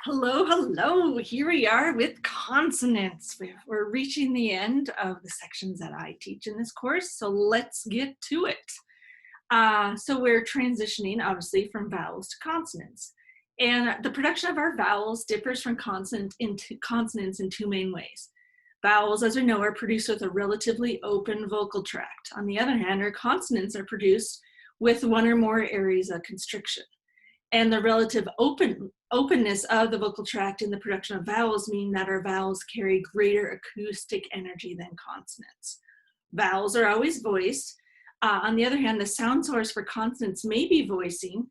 Hello, hello. Here we are with consonants. We're reaching the end of the sections that I teach in this course, so let's get to it. So we're transitioning, obviously, from vowels to consonants. And the production of our vowels differs from consonants in two main ways. Vowels, as we know, are produced with a relatively open vocal tract. On the other hand, our consonants are produced with one or more areas of constriction. And the relative openness of the vocal tract in the production of vowels mean that our vowels carry greater acoustic energy than consonants. Vowels are always voiced. On the other hand, the sound source for consonants may be voicing,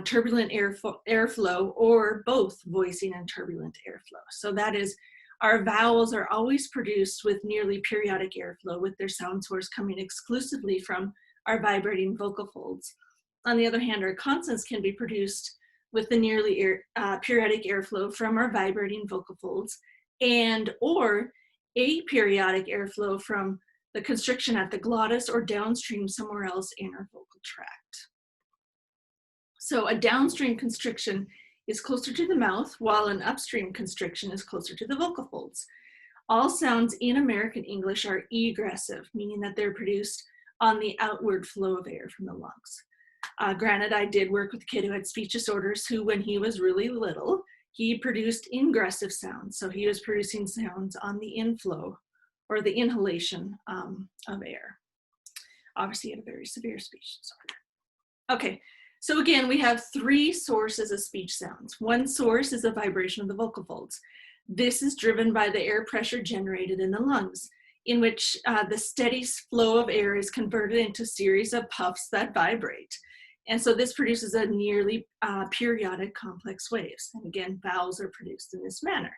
turbulent airflow, or both voicing and turbulent airflow. So that is, our vowels are always produced with nearly periodic airflow, with their sound source coming exclusively from our vibrating vocal folds. On the other hand, our consonants can be produced with the nearly periodic airflow from our vibrating vocal folds and or aperiodic airflow from the constriction at the glottis or downstream somewhere else in our vocal tract. So a downstream constriction is closer to the mouth, while an upstream constriction is closer to the vocal folds. All sounds in American English are egressive, meaning that they're produced on the outward flow of air from the lungs. Granted, I did work with a kid who had speech disorders who, when he was really little, he produced ingressive sounds. So he was producing sounds on the inflow or the inhalation of air. Obviously, he had a very severe speech disorder. Okay, so again, we have three sources of speech sounds. One source is the vibration of the vocal folds. This is driven by the air pressure generated in the lungs, in which the steady flow of air is converted into a series of puffs that vibrate. And so this produces a nearly periodic complex waves. And again, vowels are produced in this manner.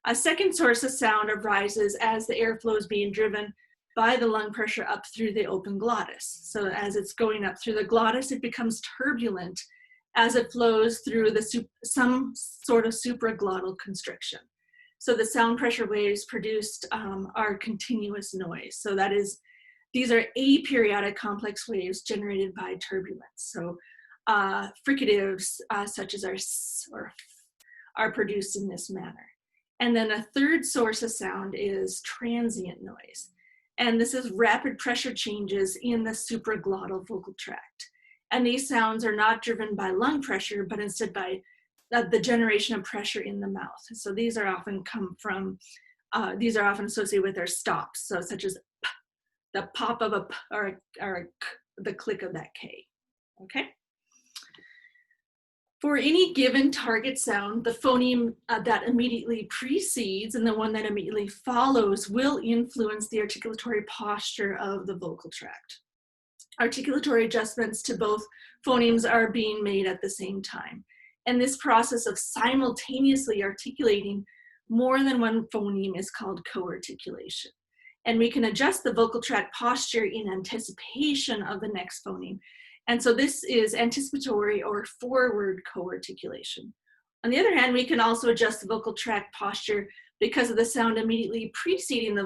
A second source of sound arises as the airflow is being driven by the lung pressure up through the open glottis. So as it's going up through the glottis, it becomes turbulent as it flows through some sort of supraglottal constriction. So the sound pressure waves produced are continuous noise. So that is, these are aperiodic complex waves generated by turbulence. So fricatives such as our s or f are produced in this manner. And then a third source of sound is transient noise. And this is rapid pressure changes in the supraglottal vocal tract. And these sounds are not driven by lung pressure, but instead by the generation of pressure in the mouth. So these are often associated with our stops, so such as p, the pop of a p or a k, the click of that K, okay? For any given target sound, the phoneme that immediately precedes and the one that immediately follows will influence the articulatory posture of the vocal tract. Articulatory adjustments to both phonemes are being made at the same time. And this process of simultaneously articulating more than one phoneme is called co-articulation. And we can adjust the vocal tract posture in anticipation of the next phoneme. And so this is anticipatory or forward co-articulation. On the other hand, we can also adjust the vocal tract posture because of the sound immediately preceding the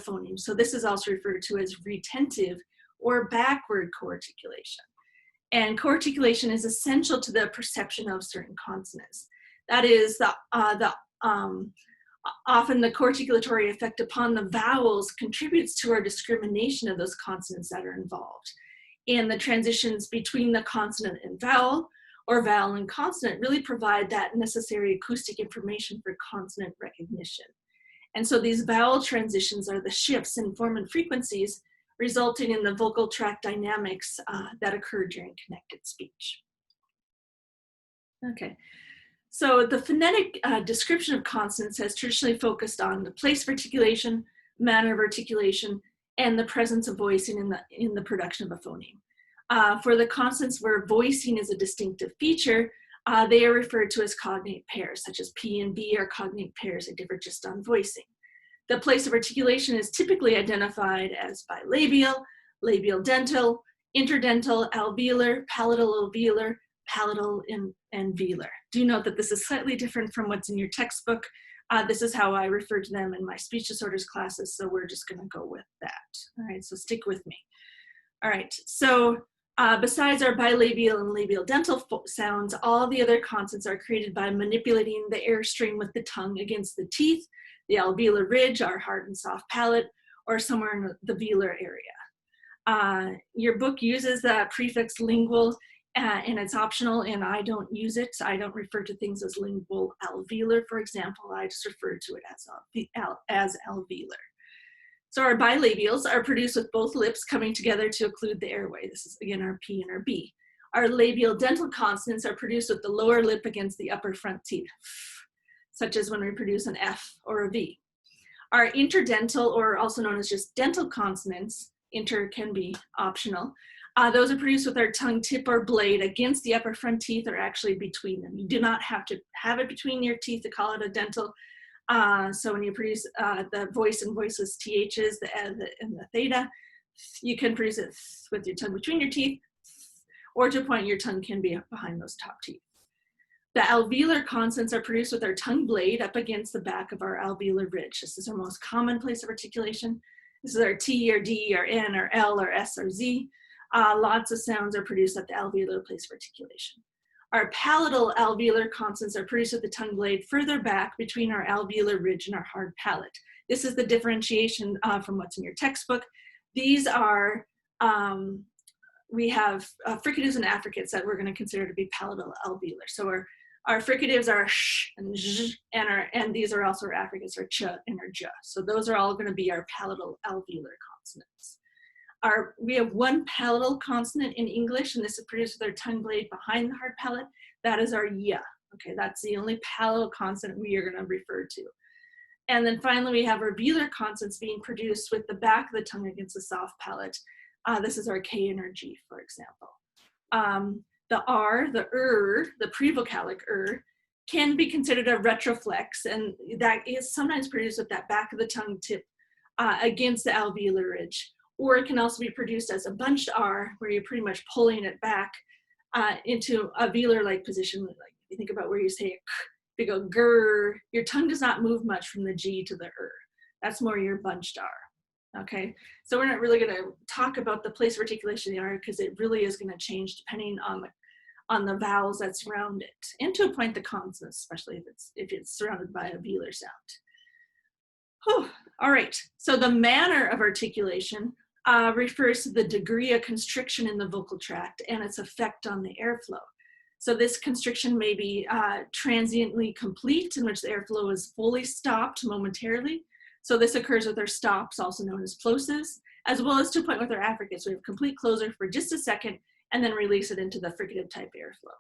phoneme. So this is also referred to as retentive or backward co-articulation. And co-articulation is essential to the perception of certain consonants. That is, often the co-articulatory effect upon the vowels contributes to our discrimination of those consonants that are involved. And the transitions between the consonant and vowel, or vowel and consonant, really provide that necessary acoustic information for consonant recognition. And so these vowel transitions are the shifts in form and frequencies resulting in the vocal tract dynamics that occur during connected speech. Okay, so the phonetic description of consonants has traditionally focused on the place of articulation, manner of articulation, and the presence of voicing in the production of a phoneme. For the consonants where voicing is a distinctive feature, they are referred to as cognate pairs, such as P and B are cognate pairs that differ just on voicing. The place of articulation is typically identified as bilabial, labial dental, interdental, alveolar, palatal alveolar, palatal, and velar. Do note that this is slightly different from what's in your textbook. This is how I refer to them in my speech disorders classes, so we're just going to go with that. All right, so stick with me. All right, so Besides our bilabial and labial dental sounds, all the other consonants are created by manipulating the airstream with the tongue against the teeth, the alveolar ridge, our hard and soft palate, or somewhere in the velar area. Your book uses the prefix lingual, and it's optional, and I don't use it. I don't refer to things as lingual alveolar, for example. I just refer to it as alveolar. So our bilabials are produced with both lips coming together to occlude the airway. This is, again, our P and our B. Our labial dental consonants are produced with the lower lip against the upper front teeth, such as when we produce an F or a V. Our interdental, or also known as just dental consonants, inter can be optional, those are produced with our tongue tip or blade against the upper front teeth, or actually between them. You do not have to have it between your teeth to call it a dental. So when you produce the voice and voiceless THs, and the theta, you can produce it with your tongue between your teeth, or to a point your tongue can be behind those top teeth. The alveolar consonants are produced with our tongue blade up against the back of our alveolar ridge. This is our most common place of articulation. This is our T or D or N or L or S or Z. Lots of sounds are produced at the alveolar place of articulation. Our palatal alveolar consonants are produced with the tongue blade further back between our alveolar ridge and our hard palate. This is the differentiation from what's in your textbook. These are, we have fricatives and affricates that we're going to consider to be palatal alveolar. So our fricatives are sh and zh, and these are also our affricates, our ch and our j. So those are all going to be our palatal alveolar consonants. We have one palatal consonant in English, and this is produced with our tongue blade behind the hard palate. That is our y. Okay, that's the only palatal consonant we are going to refer to. And then finally, we have our velar consonants being produced with the back of the tongue against the soft palate. This is our K and our G, for example. The R, the the prevocalic can be considered a retroflex, and that is sometimes produced with that back of the tongue tip against the alveolar ridge. Or it can also be produced as a bunched R, where you're pretty much pulling it back into a velar-like position. Like you think about where you say, you go grr, your tongue does not move much from the G to the That's more your bunched R. Okay, so we're not really going to talk about the place of articulation of the R, because it really is going to change depending on the vowels that surround it, and to a point the consonants, especially if it's surrounded by a velar sound. Whew. All right, so the manner of articulation refers to the degree of constriction in the vocal tract and its effect on the airflow. So this constriction may be transiently complete, in which the airflow is fully stopped momentarily. So this occurs with our stops, also known as plosives, as well as to a point with our affricates. We have complete closure for just a second and then release it into the fricative type airflow.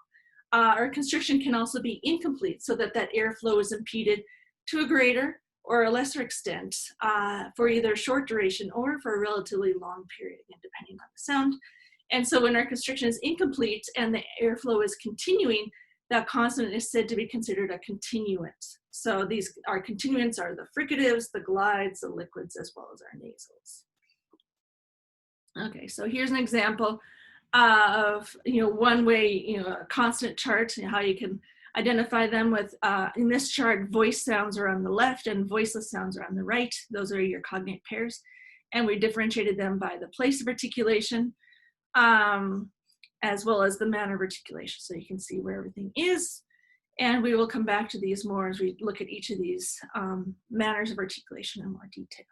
Our constriction can also be incomplete, so that airflow is impeded to a greater or a lesser extent for either a short duration or for a relatively long period, again, depending on the sound. And so when our constriction is incomplete and the airflow is continuing, that consonant is said to be considered a continuant. So our continuants are the fricatives, the glides, the liquids, as well as our nasals. Okay, so here's an example of one way, a consonant chart, how you can identify them with, in this chart, voice sounds are on the left and voiceless sounds are on the right. Those are your cognate pairs. And we differentiated them by the place of articulation, as well as the manner of articulation. So you can see where everything is. And we will come back to these more as we look at each of these manners of articulation in more detail.